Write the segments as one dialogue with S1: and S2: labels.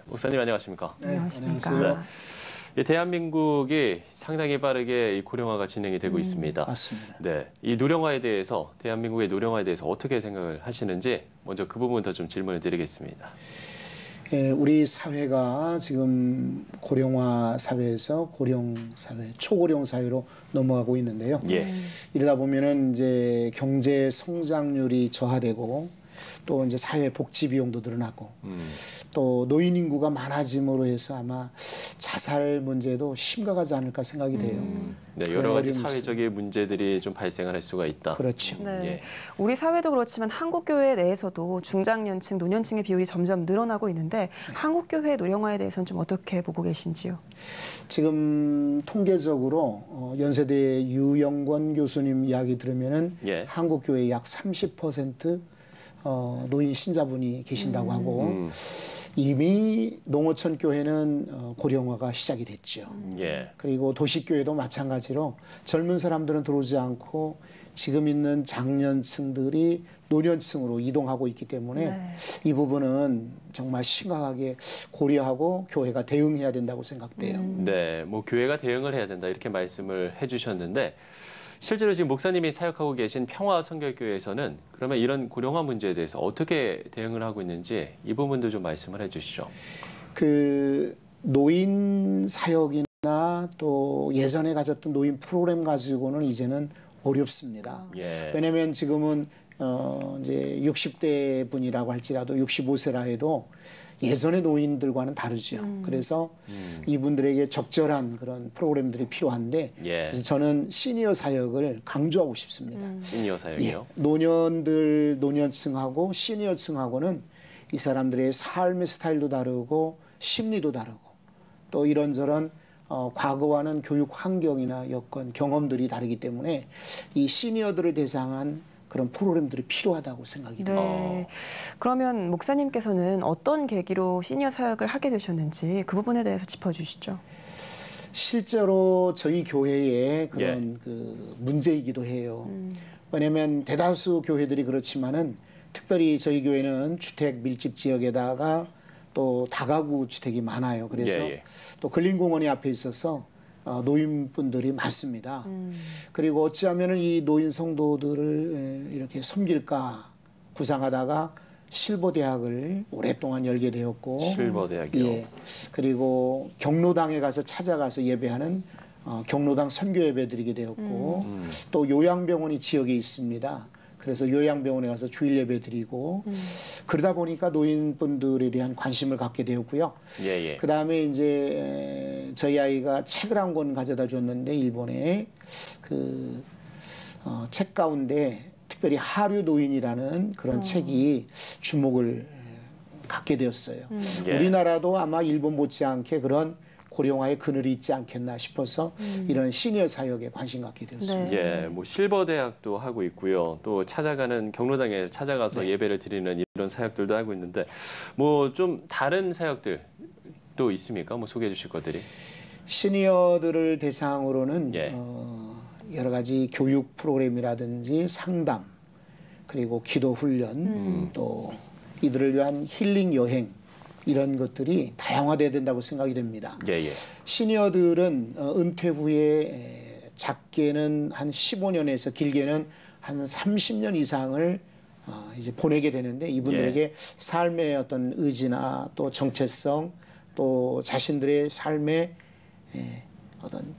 S1: 목사님 안녕하십니까?
S2: 네,
S3: 안녕하십니까?
S1: 네. 대한민국이 상당히 빠르게 이 고령화가 진행이 되고 있습니다.
S2: 맞습니다.
S1: 네, 이 노령화에 대해서 대한민국의 노령화에 대해서 어떻게 생각을 하시는지 먼저 그 부분부터 좀 질문을 드리겠습니다.
S2: 우리 사회가 지금 고령화 사회에서 고령 사회, 초고령 사회로 넘어가고 있는데요.
S1: 예.
S2: 이러다 보면은 이제 경제 성장률이 저하되고 또 이제 사회 복지 비용도 늘어나고 또 노인 인구가 많아짐으로 해서 아마 자살 문제도 심각하지 않을까 생각이 돼요.
S1: 네, 여러 가지
S2: 어려움이
S1: 사회적인 문제들이 좀 발생을 할 수가 있다.
S2: 그렇죠.
S3: 네.
S1: 예.
S3: 우리 사회도 그렇지만 한국교회 내에서도 중장년층, 노년층의 비율이 점점 늘어나고 있는데 한국교회 노령화에 대해서는 좀 어떻게 보고 계신지요?
S2: 지금 통계적으로 연세대 유영권 교수님 이야기 들으면은
S1: 예.
S2: 한국교회 약 30% 노인 신자분이 계신다고 하고 이미 농어촌 교회는 고령화가 시작이 됐죠.
S1: 예.
S2: 그리고 도시교회도 마찬가지로 젊은 사람들은 들어오지 않고 지금 있는 장년층들이 노년층으로 이동하고 있기 때문에
S3: 네.
S2: 이 부분은 정말 심각하게 고려하고 교회가 대응해야 된다고 생각돼요.
S1: 네, 뭐 교회가 대응을 해야 된다 이렇게 말씀을 해주셨는데 실제로 지금 목사님이 사역하고 계신 평화성결교회에서는 그러면 이런 고령화 문제에 대해서 어떻게 대응을 하고 있는지 이 부분도 좀 말씀을 해주시죠.
S2: 그 노인 사역이나 또 예전에 가졌던 노인 프로그램 가지고는 이제는 어렵습니다.
S1: 예.
S2: 왜냐하면 지금은 이제 60대 분이라고 할지라도 65세라 해도 예전의 노인들과는 다르죠. 그래서 이분들에게 적절한 그런 프로그램들이 필요한데
S1: 예.
S2: 그래서 저는 시니어 사역을 강조하고 싶습니다.
S1: 시니어 사역이요?
S2: 예, 노년들, 노년층하고 시니어층하고는 이 사람들의 삶의 스타일도 다르고 심리도 다르고 또 이런저런 과거와는 교육 환경이나 여건, 경험들이 다르기 때문에 이 시니어들을 대상한 그런 프로그램들이 필요하다고 생각이 돼요.
S3: 네. 그러면 목사님께서는 어떤 계기로 시니어 사역을 하게 되셨는지 그 부분에 대해서 짚어주시죠.
S2: 실제로 저희 교회의 그런 그 문제이기도 해요. 왜냐하면 대다수 교회들이 그렇지만은 특별히 저희 교회는 주택 밀집 지역에다가 또 다가구 주택이 많아요. 그래서
S1: 예, 예.
S2: 또 근린공원이 앞에 있어서 노인분들이 많습니다. 그리고 어찌하면 이 노인 성도들을 이렇게 섬길까 구상하다가 실버대학을 오랫동안 열게 되었고
S1: 실버대학이요?
S2: 예. 그리고 경로당에 가서 찾아가서 예배하는 경로당 선교 예배 드리게 되었고 또 요양병원이 지역에 있습니다. 그래서 요양병원에 가서 주일 예배 드리고 그러다 보니까 노인분들에 대한 관심을 갖게 되었고요.
S1: 예, 예.
S2: 그 다음에 이제 저희 아이가 책을 한 권 가져다 줬는데 일본에 그 책 가운데 특별히 하류 노인이라는 그런 책이 주목을 갖게 되었어요.
S1: 예.
S2: 우리나라도 아마 일본 못지않게 그런 고령화의 그늘이 있지 않겠나 싶어서 이런 시니어 사역에 관심 갖게 되었습니다.
S3: 네.
S1: 예, 뭐 실버대학도 하고 있고요. 또 찾아가는 경로당에 찾아가서 예배를 드리는 이런 사역들도 하고 있는데 뭐 좀 다른 사역들도 있습니까? 뭐 소개해 주실 것들이?
S2: 시니어들을 대상으로는
S1: 예.
S2: 여러 가지 교육 프로그램이라든지 상담 그리고 기도 훈련 또 이들을 위한 힐링 여행 이런 것들이 다양화돼야 된다고 생각이 됩니다.
S1: 예, 예.
S2: 시니어들은 은퇴 후에 작게는 한 15년에서 길게는 한 30년 이상을 이제 보내게 되는데 이분들에게 삶의 어떤 의지나 또 정체성 또 자신들의 삶의 어떤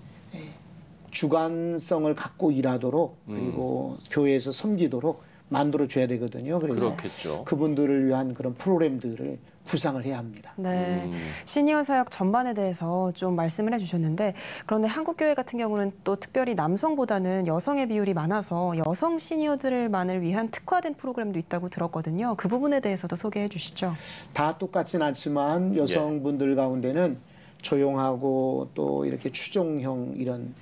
S2: 주관성을 갖고 일하도록 그리고 교회에서 섬기도록 만들어줘야 되거든요. 그래서
S1: 그렇겠죠.
S2: 그분들을 위한 그런 프로그램들을 구상을 해야 합니다.
S3: 네, 시니어 사역 전반에 대해서 좀 말씀을 해주셨는데 그런데 한국교회 같은 경우는 또 특별히 남성보다는 여성의 비율이 많아서 여성 시니어들만을 위한 특화된 프로그램도 있다고 들었거든요. 그 부분에 대해서도 소개해 주시죠.
S2: 다 똑같진 않지만 여성분들 가운데는 조용하고 또 이렇게 추종형 이런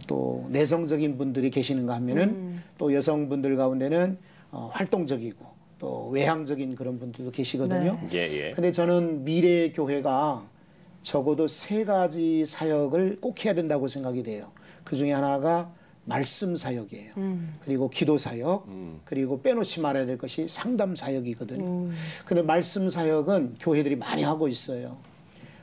S2: 또 내성적인 분들이 계시는가 하면은 또 여성분들 가운데는 활동적이고 또 외향적인 그런 분들도 계시거든요.
S1: 예, 예.
S2: 근데 저는 미래의 교회가 적어도 3가지 사역을 꼭 해야 된다고 생각이 돼요. 그 중에 하나가 말씀 사역이에요. 그리고 기도 사역, 그리고 빼놓지 말아야 될 것이 상담 사역이거든요. 근데 말씀 사역은 교회들이 많이 하고 있어요.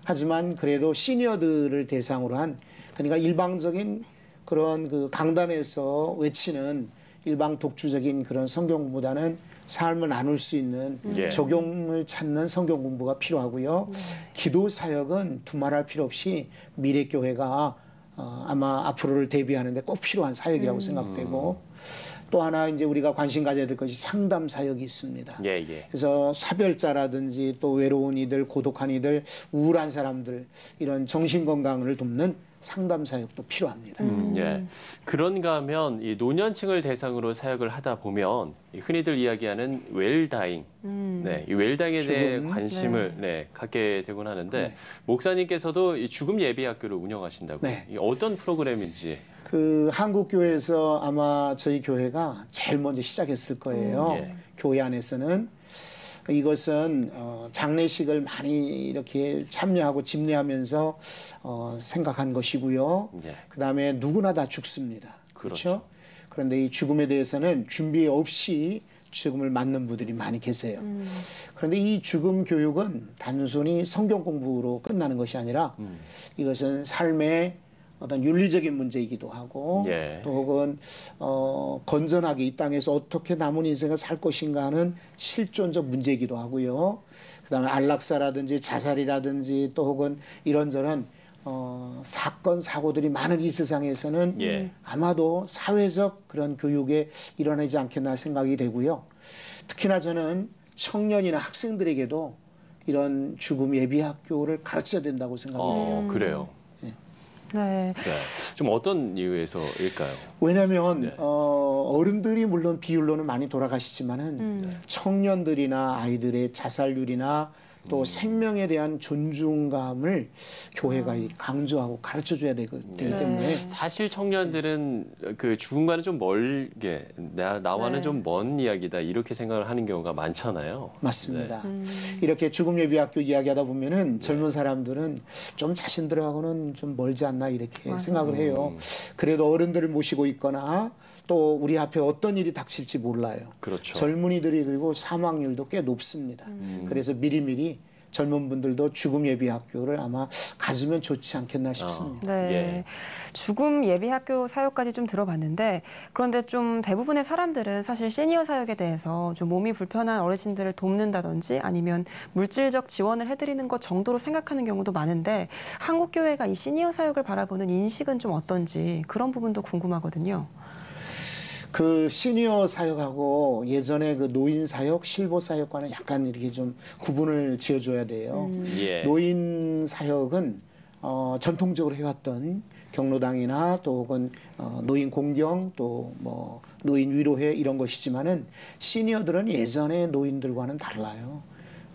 S2: 하지만 그래도 시니어들을 대상으로 한, 그러니까 일방적인 그런 그 강단에서 외치는 일방 독주적인 그런 성경 공부보다는 삶을 나눌 수 있는
S1: 예.
S2: 적용을 찾는 성경 공부가 필요하고요. 기도 사역은 두말할 필요 없이 미래교회가 아마 앞으로를 대비하는데 꼭 필요한 사역이라고 생각되고, 또 하나 이제 우리가 관심 가져야 될 것이 상담 사역이 있습니다.
S1: 예, 예.
S2: 그래서 사별자라든지 또 외로운 이들, 고독한 이들, 우울한 사람들, 이런 정신 건강을 돕는 상담 사역도 필요합니다.
S1: 예. 그런가 하면 이 노년층을 대상으로 사역을 하다 보면 이 흔히들 이야기하는 웰다잉, 네, 이 웰다잉에 대해
S2: 죽음.
S1: 관심을 네, 갖게 되곤 하는데 목사님께서도 이 죽음 예비 학교를 운영하신다고요.
S2: 네.
S1: 이 어떤 프로그램인지.
S2: 그 한국 교회에서 아마 저희 교회가 제일 먼저 시작했을 거예요.
S1: 예.
S2: 교회 안에서는 이것은 장례식을 많이 이렇게 참여하고 집례하면서 생각한 것이고요.
S1: 예.
S2: 그다음에 누구나 다 죽습니다.
S1: 그렇죠.
S2: 그렇죠? 그런데 이 죽음에 대해서는 준비 없이 죽음을 맞는 분들이 많이 계세요. 그런데 이 죽음 교육은 단순히 성경 공부로 끝나는 것이 아니라 이것은 삶의 어떤 윤리적인 문제이기도 하고
S1: 예.
S2: 또 혹은 건전하게 이 땅에서 어떻게 남은 인생을 살 것인가 하는 실존적 문제이기도 하고요. 그다음에 안락사라든지 자살이라든지 또 혹은 이런저런 사건 사고들이 많은 이 세상에서는
S1: 예.
S2: 아마도 사회적 그런 교육에 일어나지 않겠나 생각이 되고요. 특히나 저는 청년이나 학생들에게도 이런 죽음 예비 학교를 가르쳐야 된다고 생각해요.
S1: 그래요.
S3: 네.
S1: 네. 좀 어떤 이유에서일까요?
S2: 왜냐하면
S1: 네.
S2: 어른들이 물론 비율로는 많이 돌아가시지만은 청년들이나 아이들의 자살률이나 또 생명에 대한 존중감을 교회가 강조하고 가르쳐줘야 되기 때문에
S1: 사실 청년들은 그 죽음과는 좀 멀게 나와는
S3: 네.
S1: 좀 먼 이야기다 이렇게 생각을 하는 경우가 많잖아요.
S2: 맞습니다. 이렇게 죽음 예비 학교 이야기하다 보면은 젊은 사람들은 좀 자신들하고는 좀 멀지 않나 이렇게 생각을 해요. 그래도 어른들을 모시고 있거나 또 우리 앞에 어떤 일이 닥칠지 몰라요.
S1: 그렇죠.
S2: 젊은이들이 그리고 사망률도 꽤 높습니다. 그래서 미리미리 젊은 분들도 죽음 예비 학교를 아마 가지면 좋지 않겠나 싶습니다.
S3: 네.
S1: 예.
S3: 죽음 예비 학교 사역까지 좀 들어봤는데, 그런데 좀 대부분의 사람들은 사실 시니어 사역에 대해서 좀 몸이 불편한 어르신들을 돕는다든지 아니면 물질적 지원을 해드리는 것 정도로 생각하는 경우도 많은데, 한국 교회가 이 시니어 사역을 바라보는 인식은 좀 어떤지 그런 부분도 궁금하거든요.
S2: 그 시니어 사역하고 예전에 그 노인 사역, 실버 사역과는 약간 이렇게 좀 구분을 지어줘야 돼요.
S1: 예.
S2: 노인 사역은 전통적으로 해왔던 경로당이나 또 혹은 노인 공경 또 뭐 노인 위로회 이런 것이지만은 시니어들은 예전의 노인들과는 달라요.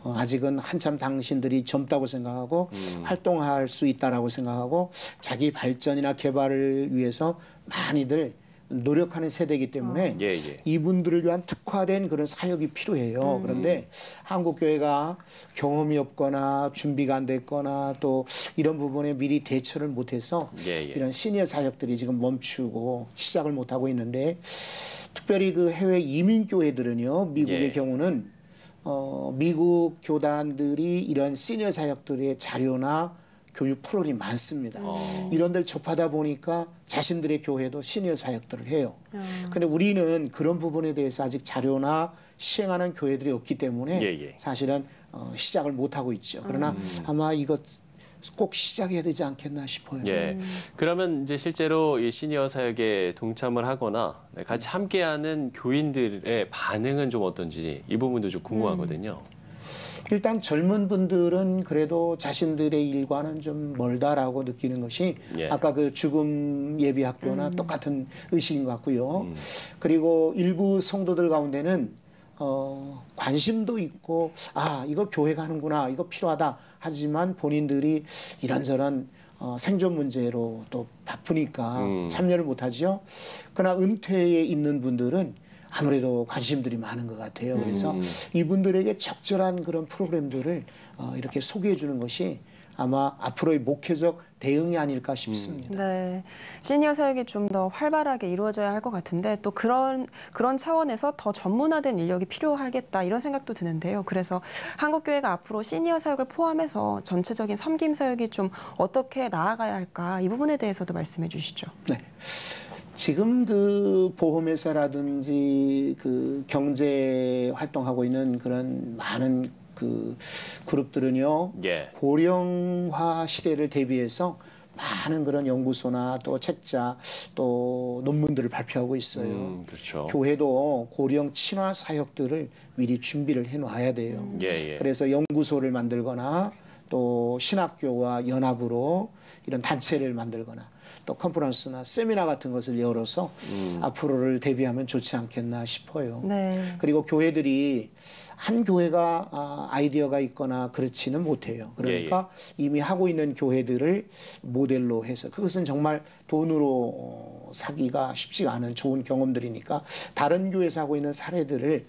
S2: 아직은 한참 당신들이 젊다고 생각하고 활동할 수 있다라고 생각하고 자기 발전이나 개발을 위해서 많이들 노력하는 세대이기 때문에
S1: 예, 예.
S2: 이분들을 위한 특화된 그런 사역이 필요해요. 그런데 한국 교회가 경험이 없거나 준비가 안 됐거나 또 이런 부분에 미리 대처를 못해서
S1: 예, 예.
S2: 이런 시니어 사역들이 지금 멈추고 시작을 못 하고 있는데, 특별히 그 해외 이민 교회들은요, 미국의
S1: 예.
S2: 경우는 미국 교단들이 이런 시니어 사역들의 자료나 교육 프로그램이 많습니다. 이런 데를 접하다 보니까 자신들의 교회도 시니어 사역들을 해요. 근데 우리는 그런 부분에 대해서 아직 자료나 시행하는 교회들이 없기 때문에
S1: 예, 예.
S2: 사실은 시작을 못하고 있죠. 그러나 아마 이것 꼭 시작해야 되지 않겠나 싶어요.
S1: 예. 그러면 이제 실제로 이 시니어 사역에 동참을 하거나 같이 함께하는 교인들의 반응은 좀 어떤지 이 부분도 좀 궁금하거든요.
S2: 일단 젊은 분들은 그래도 자신들의 일과는 좀 멀다라고 느끼는 것이
S1: 예.
S2: 아까 그 죽음 예비 학교나 똑같은 의식인 것 같고요. 그리고 일부 성도들 가운데는 관심도 있고 이거 교회가 하는구나, 이거 필요하다 하지만 본인들이 이런저런 생존 문제로 또 바쁘니까 참여를 못하죠. 그러나 은퇴에 있는 분들은 아무래도 관심들이 많은 것 같아요. 그래서 이분들에게 적절한 그런 프로그램들을 이렇게 소개해 주는 것이 아마 앞으로의 목회적 대응이 아닐까 싶습니다.
S3: 네, 시니어 사역이 좀 더 활발하게 이루어져야 할 것 같은데 또 그런 차원에서 더 전문화된 인력이 필요하겠다 이런 생각도 드는데요. 그래서 한국교회가 앞으로 시니어 사역을 포함해서 전체적인 섬김 사역이 좀 어떻게 나아가야 할까 이 부분에 대해서도 말씀해 주시죠.
S2: 네. 지금 그 보험회사라든지 그 경제 활동하고 있는 그런 많은 그 그룹들은요,
S1: 예.
S2: 고령화 시대를 대비해서 많은 그런 연구소나 또 책자 또 논문들을 발표하고 있어요.
S1: 그렇죠.
S2: 교회도 고령 친화 사역들을 미리 준비를 해놔야 돼요.
S1: 예.
S2: 그래서 연구소를 만들거나 또 신학교와 연합으로 이런 단체를 만들거나 또 컨퍼런스나 세미나 같은 것을 열어서 앞으로를 대비하면 좋지 않겠나 싶어요.
S3: 네.
S2: 그리고 교회들이 한 교회가 아이디어가 있거나 그렇지는 못해요. 그러니까 이미 하고 있는 교회들을 모델로 해서 그것은 정말 돈으로 사기가 쉽지가 않은 좋은 경험들이니까 다른 교회에서 하고 있는 사례들을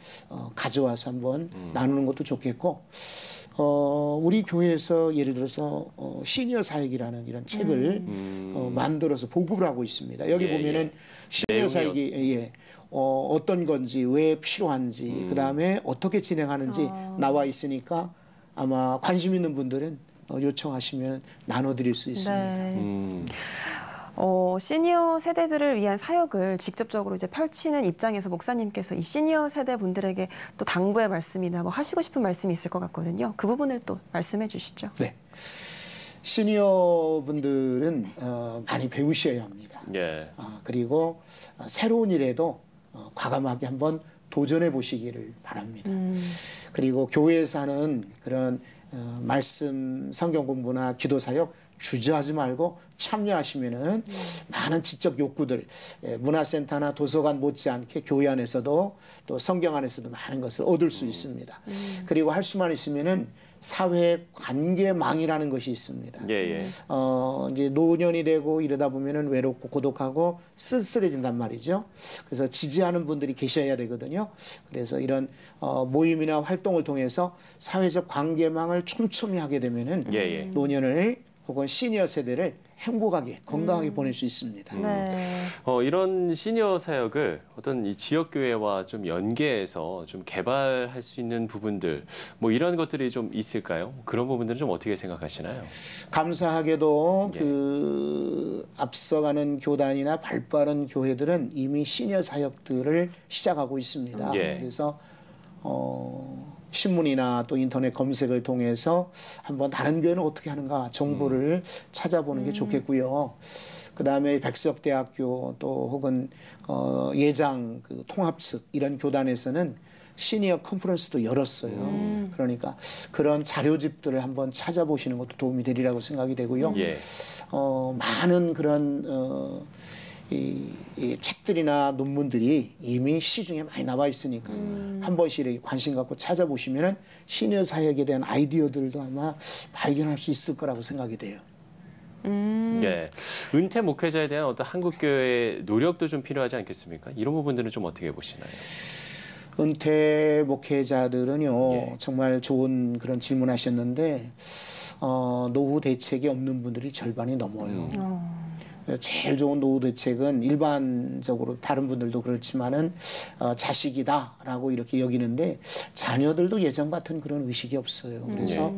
S2: 가져와서 한번 나누는 것도 좋겠고 우리 교회에서 예를 들어서 시니어 사역이라는 이런 책을 만들어서 보급을 하고 있습니다. 여기 보면은 시니어 사역이 어떤 건지 왜 필요한지 그다음에 어떻게 진행하는지 나와 있으니까 아마 관심 있는 분들은 요청하시면 나눠드릴 수 있습니다.
S3: 네. 시니어 세대들을 위한 사역을 직접적으로 이제 펼치는 입장에서 목사님께서 이 시니어 세대 분들에게 또 당부의 말씀이나 뭐 하시고 싶은 말씀이 있을 것 같거든요. 그 부분을 또 말씀해 주시죠.
S2: 네. 시니어 분들은 많이 배우셔야 합니다.
S1: 예.
S2: 그리고 새로운 일에도 과감하게 한번 도전해 보시기를 바랍니다. 그리고 교회에서 하는 그런 말씀 성경 공부나 기도 사역 주저하지 말고 참여하시면은 많은 지적 욕구들 문화센터나 도서관 못지않게 교회 안에서도 또 성경 안에서도 많은 것을 얻을 수 있습니다. 그리고 할 수만 있으면은 사회 관계망이라는 것이 있습니다. 이제 노년이 되고 이러다 보면은 외롭고 고독하고 쓸쓸해진단 말이죠. 그래서 지지하는 분들이 계셔야 되거든요. 그래서 이런 모임이나 활동을 통해서 사회적 관계망을 촘촘히 하게 되면은 노년을 혹은 시니어 세대를 행복하게 건강하게 보낼 수 있습니다.
S3: 네.
S1: 이런 시니어 사역을 어떤 이 지역 교회와 좀 연계해서 좀 개발할 수 있는 부분들 뭐 이런 것들이 좀 있을까요? 그런 부분들은 좀 어떻게 생각하시나요?
S2: 감사하게도 그 앞서가는 교단이나 발빠른 교회들은 이미 시니어 사역들을 시작하고 있습니다. 그래서 신문이나 또 인터넷 검색을 통해서 한번 다른 교회는 어떻게 하는가 정보를 찾아보는 게 좋겠고요. 그다음에 백석대학교 또 혹은 예장 그 통합측 이런 교단에서는 시니어 컨퍼런스도 열었어요. 그러니까 그런 자료집들을 한번 찾아보시는 것도 도움이 되리라고 생각이 되고요. 많은 그런 이 책들이나 논문들이 이미 시중에 많이 나와 있으니까 한 번씩 이렇게 관심 갖고 찾아보시면 시니어 사역에 대한 아이디어들도 아마 발견할 수 있을 거라고 생각이 돼요.
S1: 은퇴 목회자에 대한 어떤 한국교회의 노력도 좀 필요하지 않겠습니까? 이런 부분들은 좀 어떻게 보시나요?
S2: 은퇴 목회자들은요 정말 좋은 그런 질문하셨는데 노후 대책이 없는 분들이 절반이 넘어요. 제일 좋은 노후 대책은 일반적으로 다른 분들도 그렇지만은 자식이다라고 이렇게 여기는데 자녀들도 예전 같은 그런 의식이 없어요. 그래서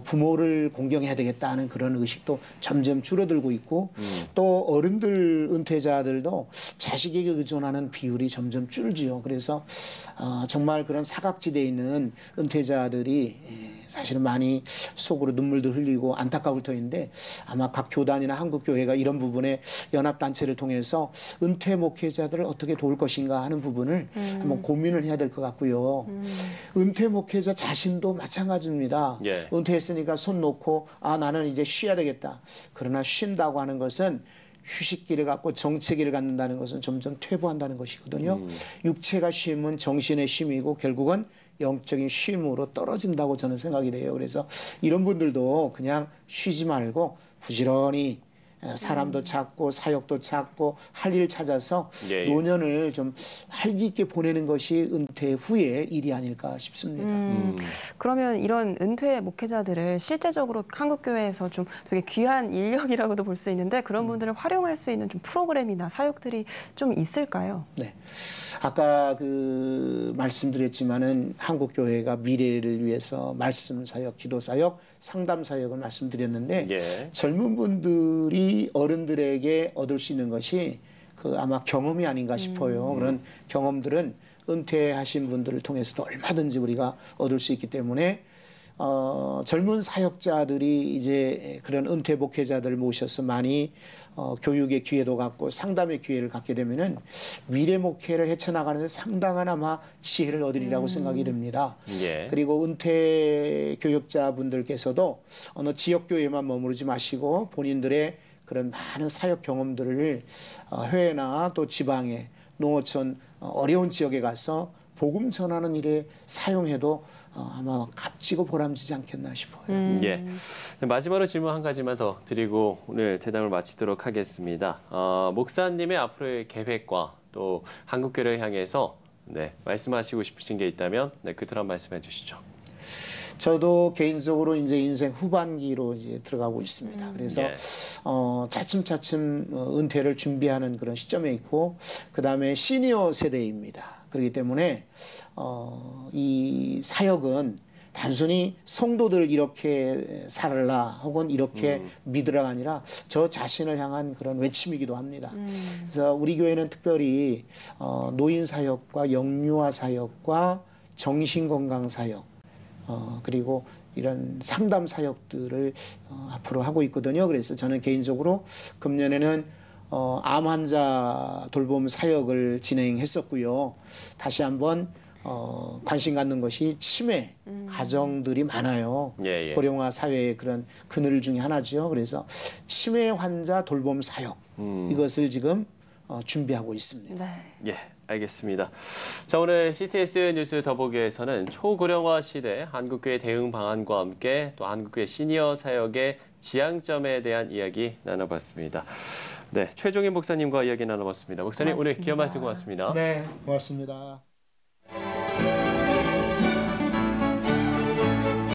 S2: 부모를 공경해야 되겠다는 그런 의식도 점점 줄어들고 있고 또 어른들 은퇴자들도 자식에게 의존하는 비율이 점점 줄지요. 그래서 정말 그런 사각지대에 있는 은퇴자들이 사실은 많이 속으로 눈물도 흘리고 안타까울 터인데 아마 각 교단이나 한국교회가 이런 부분에 연합단체를 통해서 은퇴 목회자들을 어떻게 도울 것인가 하는 부분을 한번 고민을 해야 될 것 같고요. 은퇴 목회자 자신도 마찬가지입니다. 은퇴했으니까 손 놓고 나는 이제 쉬어야 되겠다. 그러나 쉰다고 하는 것은 휴식기를 갖고 정체기를 갖는다는 것은 점점 퇴보한다는 것이거든요. 육체가 쉼은 정신의 쉼이고 결국은 영적인 쉼으로 떨어진다고 저는 생각이 돼요. 그래서 이런 분들도 그냥 쉬지 말고 부지런히 사람도 찾고 사역도 찾고 할 일 찾아서
S1: 예, 예.
S2: 노년을 좀 활기 있게 보내는 것이 은퇴 후의 일이 아닐까 싶습니다.
S3: 그러면 이런 은퇴 목회자들을 실제적으로 한국교회에서 좀 되게 귀한 인력이라고도 볼 수 있는데 그런 분들을 활용할 수 있는 좀 프로그램이나 사역들이 좀 있을까요?
S2: 네. 아까 말씀드렸지만은 한국 교회가 미래를 위해서 말씀 사역, 기도 사역, 상담 사역을 말씀드렸는데
S1: 예.
S2: 젊은 분들이 어른들에게 얻을 수 있는 것이 아마 경험이 아닌가 싶어요. 그런 경험들은 은퇴하신 분들을 통해서도 얼마든지 우리가 얻을 수 있기 때문에 젊은 사역자들이 이제 그런 은퇴 목회자들을 모셔서 많이 교육의 기회도 갖고 상담의 기회를 갖게 되면은 미래 목회를 헤쳐나가는 데 상당한 아마 지혜를 얻으리라고 생각이 됩니다.
S1: 예.
S2: 그리고 은퇴 교육자분들께서도 어느 지역교회만 머무르지 마시고 본인들의 그런 많은 사역 경험들을 해외나 또 지방에 농어촌 어려운 지역에 가서 복음 전하는 일에 사용해도 아마 값지고 보람지지 않겠나 싶어요.
S1: 예. 마지막으로 질문 한 가지만 더 드리고 오늘 대담을 마치도록 하겠습니다. 목사님의 앞으로의 계획과 또 한국교회를 향해서 말씀하시고 싶으신 게 있다면 끝으로 한 말씀해 주시죠.
S2: 저도 개인적으로 이제 인생 후반기로 이제 들어가고 있습니다. 그래서
S1: 예.
S2: 차츰차츰 은퇴를 준비하는 그런 시점에 있고, 그 다음에 시니어 세대입니다. 그렇기 때문에 이 사역은 단순히 성도들 이렇게 살아라 혹은 이렇게 믿으라가 아니라 저 자신을 향한 그런 외침이기도 합니다. 그래서 우리 교회는 특별히 노인 사역과 영유아 사역과 정신건강 사역 그리고 이런 상담 사역들을 앞으로 하고 있거든요. 그래서 저는 개인적으로 금년에는 암 환자 돌봄 사역을 진행했었고요. 다시 한번 관심 갖는 것이 치매 가정들이 많아요.
S1: 예, 예.
S2: 고령화 사회의 그런 그늘 중에 하나죠. 그래서 치매 환자 돌봄 사역 이것을 지금 준비하고 있습니다.
S3: 네.
S1: 예, 알겠습니다. 자, 오늘 CTS 뉴스 더보기에서는 초고령화 시대 한국교회 대응 방안과 함께 또 한국교회 시니어 사역의 지향점에 대한 이야기 나눠봤습니다. 네, 최종인 목사님과 이야기 나눠봤습니다. 목사님, 오늘 귀한 말씀 고맙습니다.
S2: 네, 고맙습니다.